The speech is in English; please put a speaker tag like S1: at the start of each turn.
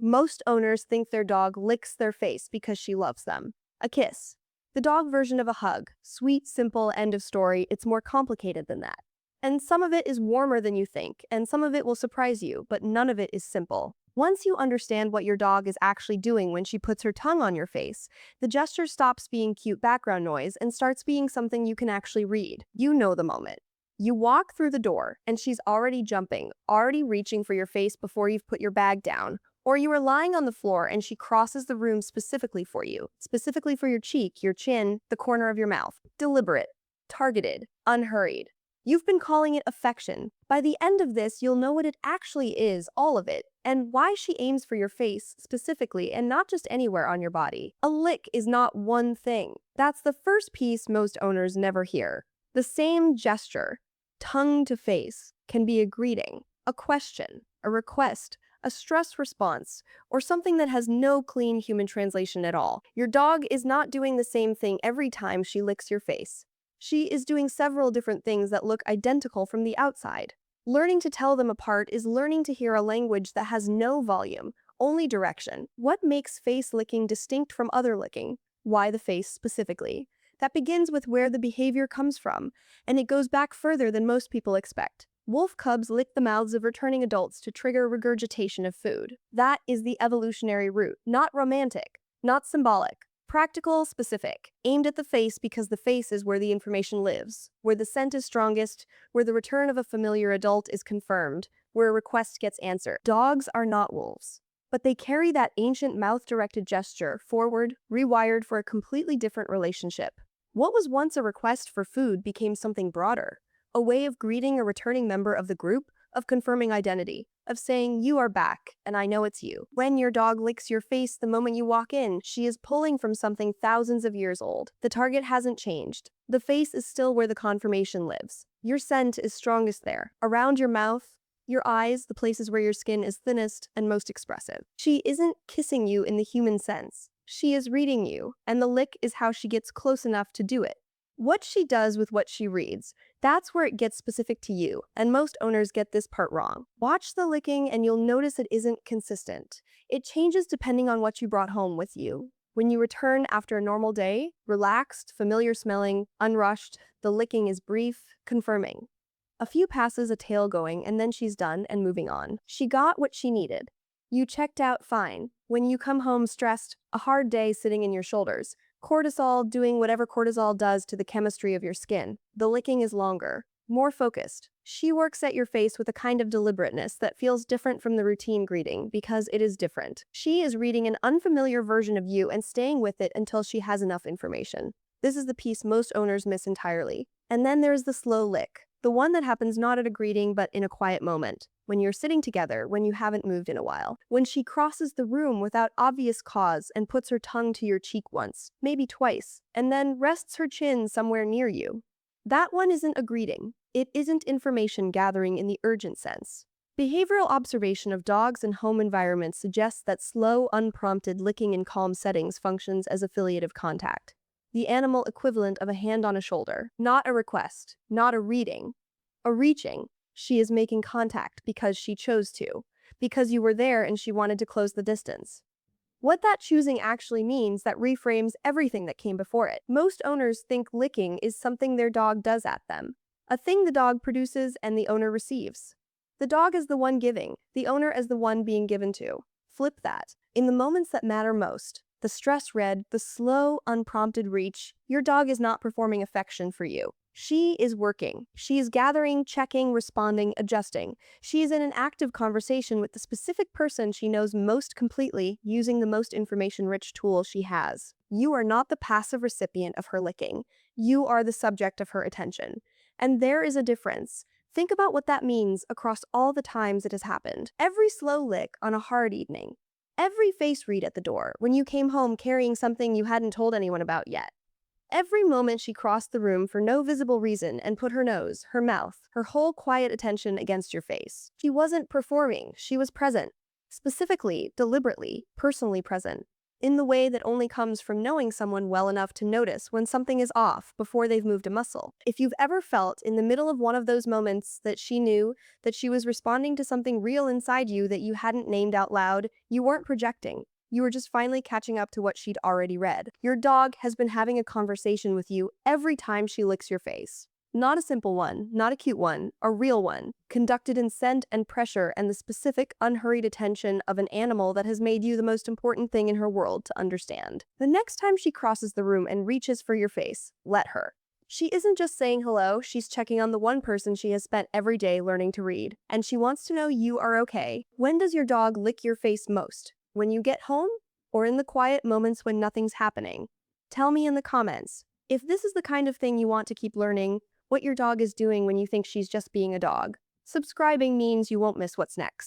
S1: Most owners think their dog licks their face because she loves them. A kiss. The dog version of a hug. Sweet, simple, end of story. It's more complicated than that. And some of it is warmer than you think, and some of it will surprise you, but none of it is simple. Once you understand what your dog is actually doing when she puts her tongue on your face, the gesture stops being cute background noise and starts being something you can actually read. You know the moment. You walk through the door, and she's already jumping, already reaching for your face before you've put your bag down. Or you are lying on the floor and she crosses the room specifically for you, specifically for your cheek, your chin, the corner of your mouth. Deliberate, targeted, unhurried. You've been calling it affection. By the end of this, you'll know what it actually is, all of it, and why she aims for your face specifically and not just anywhere on your body. A lick is not one thing. That's the first piece most owners never hear. The same gesture, tongue to face, can be a greeting, a question, a request, a stress response, or something that has no clean human translation at all. Your dog is not doing the same thing every time she licks your face. She is doing several different things that look identical from the outside. Learning to tell them apart is learning to hear a language that has no volume, only direction. What makes face licking distinct from other licking? Why the face specifically? That begins with where the behavior comes from, and it goes back further than most people expect. Wolf cubs lick the mouths of returning adults to trigger regurgitation of food. That is the evolutionary route, not romantic, not symbolic. Practical, specific, aimed at the face because the face is where the information lives, where the scent is strongest, where the return of a familiar adult is confirmed, where a request gets answered. Dogs are not wolves, but they carry that ancient mouth-directed gesture forward, rewired for a completely different relationship. What was once a request for food became something broader, a way of greeting a returning member of the group, of confirming identity, of saying, "You are back, and I know it's you." When your dog licks your face the moment you walk in, she is pulling from something thousands of years old. The target hasn't changed. The face is still where the confirmation lives. Your scent is strongest there, around your mouth, your eyes, the places where your skin is thinnest and most expressive. She isn't kissing you in the human sense. She is reading you, and the lick is how she gets close enough to do it. What she does with what she reads, that's where it gets specific to you, and most owners get this part wrong. Watch the licking and you'll notice it isn't consistent. It changes depending on what you brought home with you. When you return after a normal day, relaxed, familiar smelling, unrushed, the licking is brief, confirming. A few passes, a tail going, and then she's done and moving on. She got what she needed. You checked out fine. When you come home stressed, a hard day sitting in your shoulders, cortisol doing whatever cortisol does to the chemistry of your skin. The licking is longer, more focused. She works at your face with a kind of deliberateness that feels different from the routine greeting because it is different. She is reading an unfamiliar version of you and staying with it until she has enough information. This is the piece most owners miss entirely. And then there's the slow lick, the one that happens not at a greeting but in a quiet moment. When you're sitting together, when you haven't moved in a while. When she crosses the room without obvious cause and puts her tongue to your cheek once, maybe twice, and then rests her chin somewhere near you. That one isn't a greeting. It isn't information gathering in the urgent sense. Behavioral observation of dogs in home environments suggests that slow, unprompted licking in calm settings functions as affiliative contact. The animal equivalent of a hand on a shoulder. Not a request, not a reading, a reaching. She is making contact because she chose to, because you were there and she wanted to close the distance. What that choosing actually means that reframes everything that came before it. Most owners think licking is something their dog does at them, a thing the dog produces and the owner receives. The dog is the one giving, the owner as the one being given to. Flip that. In the moments that matter most, the stress read, the slow, unprompted reach, your dog is not performing affection for you. She is working. She is gathering, checking, responding, adjusting. She is in an active conversation with the specific person she knows most completely, using the most information-rich tool she has. You are not the passive recipient of her licking. You are the subject of her attention. And there is a difference. Think about what that means across all the times it has happened. Every slow lick on a hard evening. Every face read at the door when you came home carrying something you hadn't told anyone about yet. Every moment she crossed the room for no visible reason and put her nose, her mouth, her whole quiet attention against your face. She wasn't performing, she was present. Specifically, deliberately, personally present. in the way that only comes from knowing someone well enough to notice when something is off before they've moved a muscle. If you've ever felt in the middle of one of those moments that she knew that she was responding to something real inside you that you hadn't named out loud, you weren't projecting. You were just finally catching up to what she'd already read. Your dog has been having a conversation with you every time she licks your face. Not a simple one, not a cute one, a real one, conducted in scent and pressure and the specific, unhurried attention of an animal that has made you the most important thing in her world to understand. The next time she crosses the room and reaches for your face, let her. She isn't just saying hello, she's checking on the one person she has spent every day learning to read. And she wants to know you are okay. When does your dog lick your face most? When you get home? Or in the quiet moments when nothing's happening? Tell me in the comments. If this is the kind of thing you want to keep learning, what your dog is doing when you think she's just being a dog. Subscribing means you won't miss what's next.